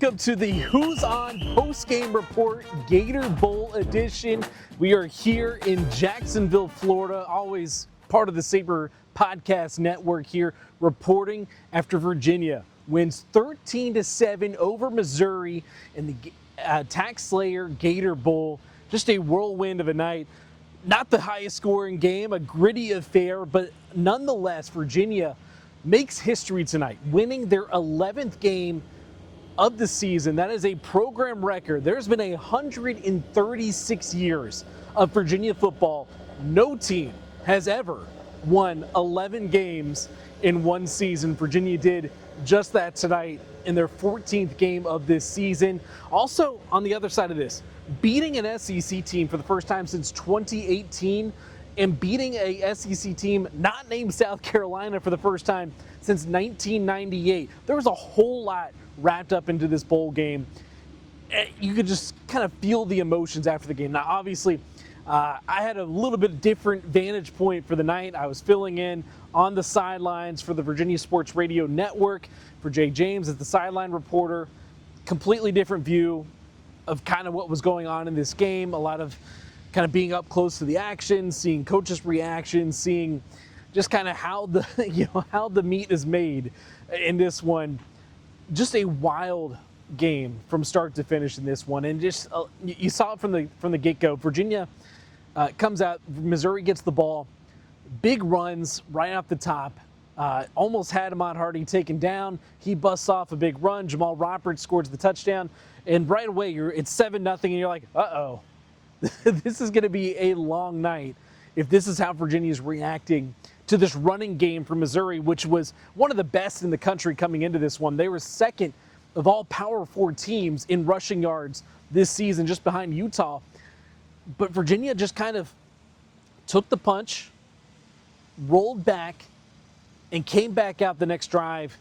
Welcome to the Who's On Postgame Report Gator Bowl edition. We are here in Jacksonville, Florida, always part of the Sabre Podcast Network here, reporting after Virginia wins 13-7 over Missouri in the Tax Slayer Gator Bowl. Just a whirlwind of a night. Not the highest scoring game, a gritty affair, but nonetheless, Virginia makes history tonight, winning their 11th game of the season. That is a program record. There's been 136 years of Virginia football. No team has ever won 11 games in one season. Virginia did just that tonight in their 14th game of this season. Also, on the other side of this, beating an SEC team for the first time since 2018 and beating a SEC team not named South Carolina for the first time since 1998. There was a whole lot wrapped up into this bowl game. You could just kind of feel the emotions after the game. Now, obviously, I had a little bit different vantage point for the night. I was filling in on the sidelines for the Virginia Sports Radio Network for Jay James as the sideline reporter. Completely different view of kind of what was going on in this game. A lot of kind of being up close to the action, seeing coaches' reactions, seeing just kind of how the how the meat is made in this one. Just a wild game from start to finish in this one, and just you saw it from the get-go. Virginia comes out, Missouri gets the ball, big runs right off the top. Almost had Ahmad Hardy taken down. He busts off a big run. Jamal Roberts scores the touchdown, and right away it's 7-0, and you're like, uh-oh, this is going to be a long night if this is how Virginia's reacting to this running game for Missouri, which was one of the best in the country coming into this one. They were second of all Power 4 teams in rushing yards this season, just behind Utah. But Virginia just kind of took the punch, rolled back, and came back out the next drive,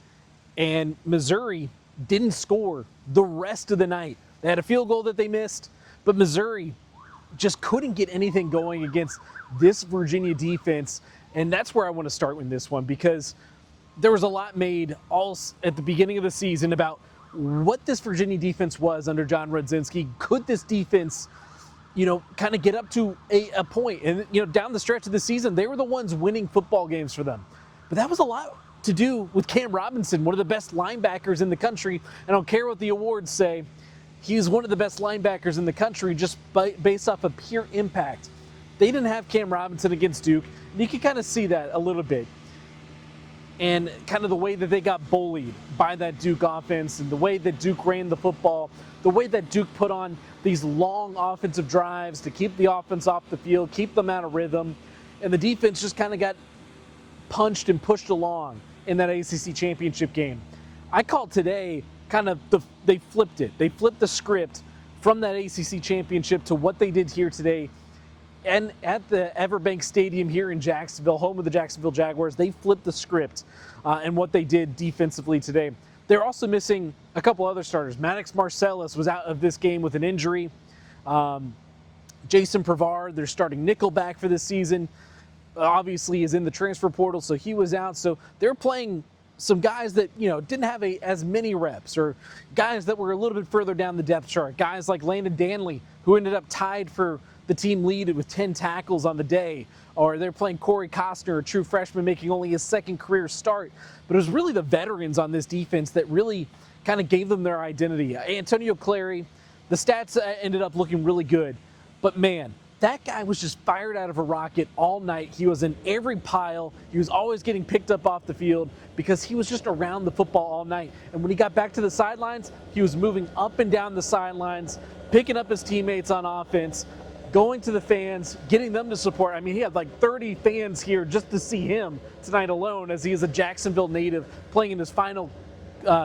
and Missouri didn't score the rest of the night. They had a field goal that they missed, but Missouri just couldn't get anything going against this Virginia defense. And that's where I want to start with this one, because there was a lot made all at the beginning of the season about what this Virginia defense was under John Rudzinski. Could this defense, kind of get up to a point? And, down the stretch of the season, they were the ones winning football games for them. But that was a lot to do with Cam Robinson, one of the best linebackers in the country. I don't care what the awards say. He's one of the best linebackers in the country just based off of pure impact. They didn't have Cam Robinson against Duke. And you can kind of see that a little bit. And kind of the way that they got bullied by that Duke offense, and the way that Duke ran the football, the way that Duke put on these long offensive drives to keep the offense off the field, keep them out of rhythm. And the defense just kind of got punched and pushed along in that ACC championship game. I called today kind of they flipped it. They flipped the script from that ACC championship to what they did here today. And at the EverBank Stadium here in Jacksonville, home of the Jacksonville Jaguars, they flipped the script and what they did defensively today. They're also missing a couple other starters. Maddox Marcellus was out of this game with an injury. Jason Prevard, their starting nickel back for this season, obviously is in the transfer portal, so he was out. So they're playing some guys that, didn't have as many reps, or guys that were a little bit further down the depth chart. Guys like Landon Danley, who ended up tied for the team lead with 10 tackles on the day. Or they're playing Corey Costner, a true freshman making only his second career start. But it was really the veterans on this defense that really kind of gave them their identity. Antonio Clary, the stats ended up looking really good. But man, that guy was just fired out of a rocket all night. He was in every pile. He was always getting picked up off the field because he was just around the football all night. And when he got back to the sidelines, he was moving up and down the sidelines, picking up his teammates on offense, going to the fans, getting them to support. I mean, he had like 30 fans here just to see him tonight alone, as he is a Jacksonville native playing in his final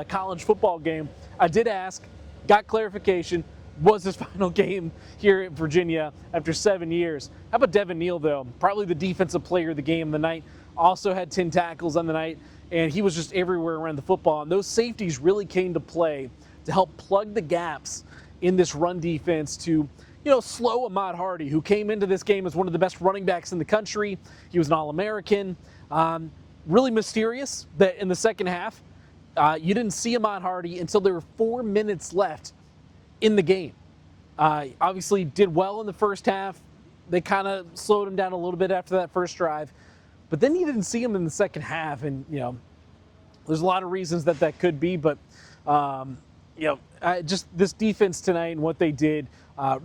college football game. I did ask, got clarification, was his final game here at Virginia after 7 years. How about Devin Neal, though? Probably the defensive player of the game of the night. Also had 10 tackles on the night, and he was just everywhere around the football. And those safeties really came to play to help plug the gaps in this run defense to, slow Ahmad Hardy, who came into this game as one of the best running backs in the country. He was an All-American. Really mysterious that in the second half, You didn't see Ahmad Hardy until there were 4 minutes left in the game. Obviously did well in the first half. They kind of slowed him down a little bit after that first drive. But then you didn't see him in the second half. And, there's a lot of reasons that could be. But, just this defense tonight and what they did,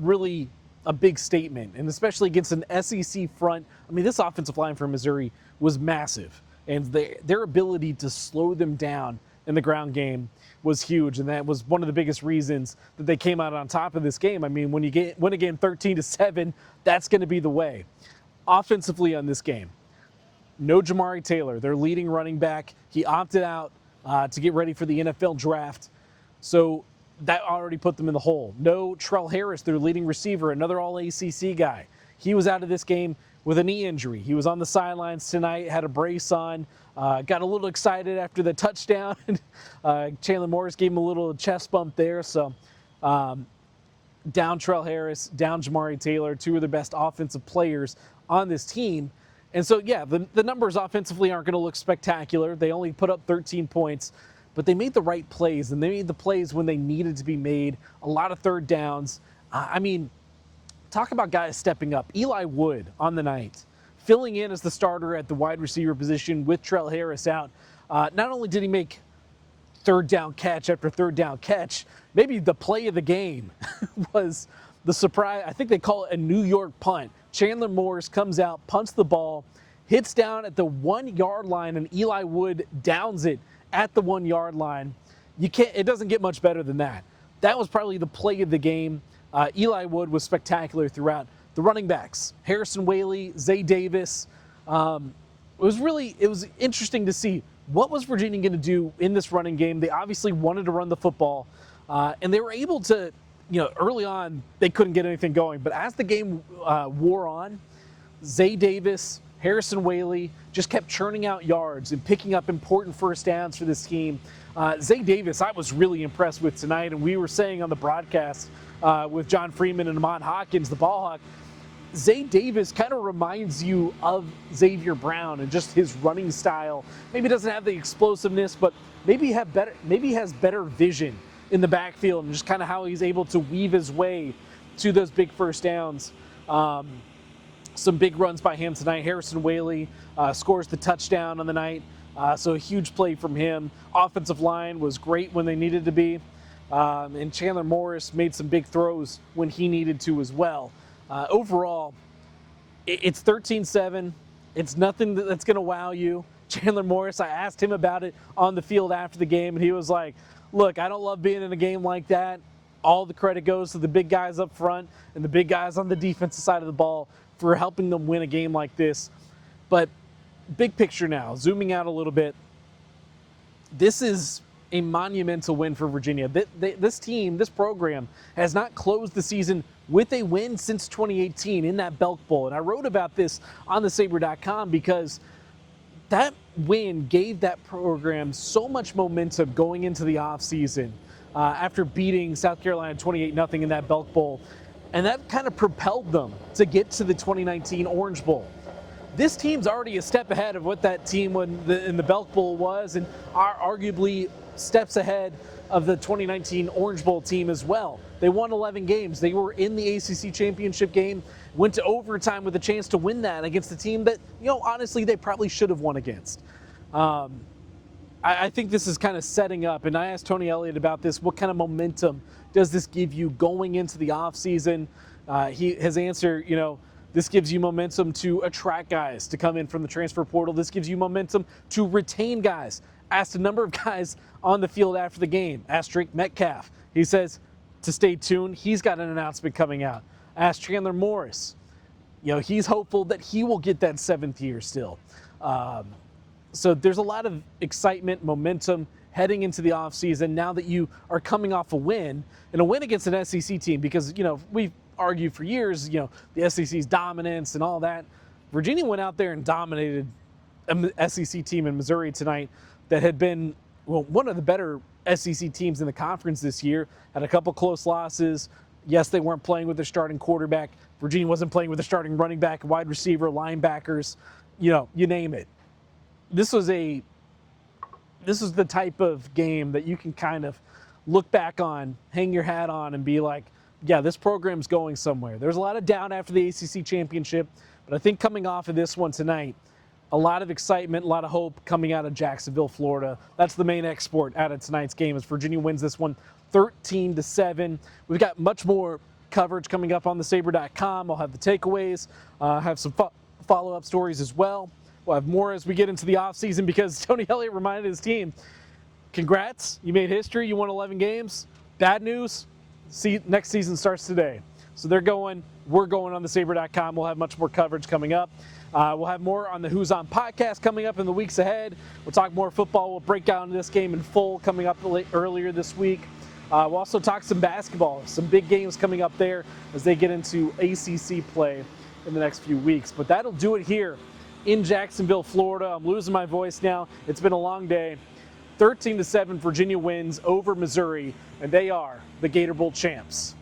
really a big statement. And especially against an SEC front. I mean, this offensive line for Missouri was massive. And their ability to slow them down in the ground game was huge, and that was one of the biggest reasons that they came out on top of this game. I mean, when you win a game 13-7, that's going to be the way. Offensively on this game, no Jamari Taylor, their leading running back. He opted out to get ready for the NFL draft, so that already put them in the hole. No Trell Harris, their leading receiver, another All-ACC guy. He was out of this game with a knee injury. He was on the sidelines tonight, had a brace on, got a little excited after the touchdown. Chandler Morris gave him a little chest bump there. So down Trell Harris, down Jamari Taylor, two of the best offensive players on this team. And so, yeah, the numbers offensively aren't going to look spectacular. They only put up 13 points, but they made the right plays, and they made the plays when they needed to be made. A lot of third downs. Talk about guys stepping up. Eli Wood on the night, filling in as the starter at the wide receiver position with Trell Harris out. Not only did he make third down catch after third down catch, maybe the play of the game was the surprise. I think they call it a New York punt. Chandler Morris comes out, punts the ball, hits down at the 1 yard line, and Eli Wood downs it at the 1 yard line. It doesn't get much better than that. That was probably the play of the game. Eli Wood was spectacular throughout. The running backs, Harrison Whaley, Zay Davis. It was interesting to see what was Virginia going to do in this running game. They obviously wanted to run the football, and they were able to, early on, they couldn't get anything going. But as the game wore on, Zay Davis, Harrison Whaley just kept churning out yards and picking up important first downs for this team. Zay Davis, I was really impressed with tonight, and we were saying on the broadcast with John Freeman and Ahmad Hawkins, the ball hawk, Zay Davis kind of reminds you of Xavier Brown and just his running style. Maybe doesn't have the explosiveness, but maybe has better vision in the backfield and just kind of how he's able to weave his way to those big first downs. Some big runs by him tonight. Harrison Whaley scores the touchdown on the night, so a huge play from him. Offensive line was great when they needed to be, and Chandler Morris made some big throws when he needed to as well. Overall, it's 13-7. It's nothing that's going to wow you. Chandler Morris, I asked him about it on the field after the game, and he was like, look, I don't love being in a game like that. All the credit goes to the big guys up front and the big guys on the defensive side of the ball for helping them win a game like this. But big picture now, zooming out a little bit, this is a monumental win for Virginia. This team, this program, has not closed the season with a win since 2018 in that Belk Bowl. And I wrote about this on the Sabre.com because that win gave that program so much momentum going into the offseason after beating South Carolina 28-0 in that Belk Bowl. And that kind of propelled them to get to the 2019 Orange Bowl. This team's already a step ahead of what that team in the Belk Bowl was, and are arguably steps ahead of the 2019 Orange Bowl team as well. They won 11 games. They were in the ACC championship game, went to overtime with a chance to win that against a team that, honestly, they probably should have won against. I think this is kind of setting up, and I asked Tony Elliott about this. What kind of momentum does this give you going into the offseason? His answer, this gives you momentum to attract guys to come in from the transfer portal. This gives you momentum to retain guys. Asked a number of guys on the field after the game. Asked Drake Metcalf. He says to stay tuned. He's got an announcement coming out. Asked Chandler Morris. He's hopeful that he will get that 7th year still. So there's a lot of excitement, momentum heading into the offseason now that you are coming off a win, and a win against an SEC team because, we've argued for years, the SEC's dominance and all that. Virginia went out there and dominated an SEC team in Missouri tonight that had been, one of the better SEC teams in the conference this year. Had a couple close losses. Yes, they weren't playing with their starting quarterback. Virginia wasn't playing with their starting running back, wide receiver, linebackers, you name it. This was a this is the type of game that you can kind of look back on, hang your hat on, and be like, yeah, this program's going somewhere. There's a lot of doubt after the ACC championship, but I think coming off of this one tonight, a lot of excitement, a lot of hope coming out of Jacksonville, Florida. That's the main export out of tonight's game as Virginia wins this one 13-7. We've got much more coverage coming up on the Sabre.com. I'll have the takeaways, have some follow-up stories as well. We'll have more as we get into the offseason because Tony Elliott reminded his team, congrats, you made history, you won 11 games. Bad news, next season starts today. So they're going, we're going on the Sabre.com. We'll have much more coverage coming up. We'll have more on the Who's On podcast coming up in the weeks ahead. We'll talk more football. We'll break down this game in full coming up earlier this week. We'll also talk some basketball, some big games coming up there as they get into ACC play in the next few weeks. But that'll do it here in Jacksonville, Florida. I'm losing my voice now. It's been a long day. 13-7, Virginia wins over Missouri, and they are the Gator Bowl champs.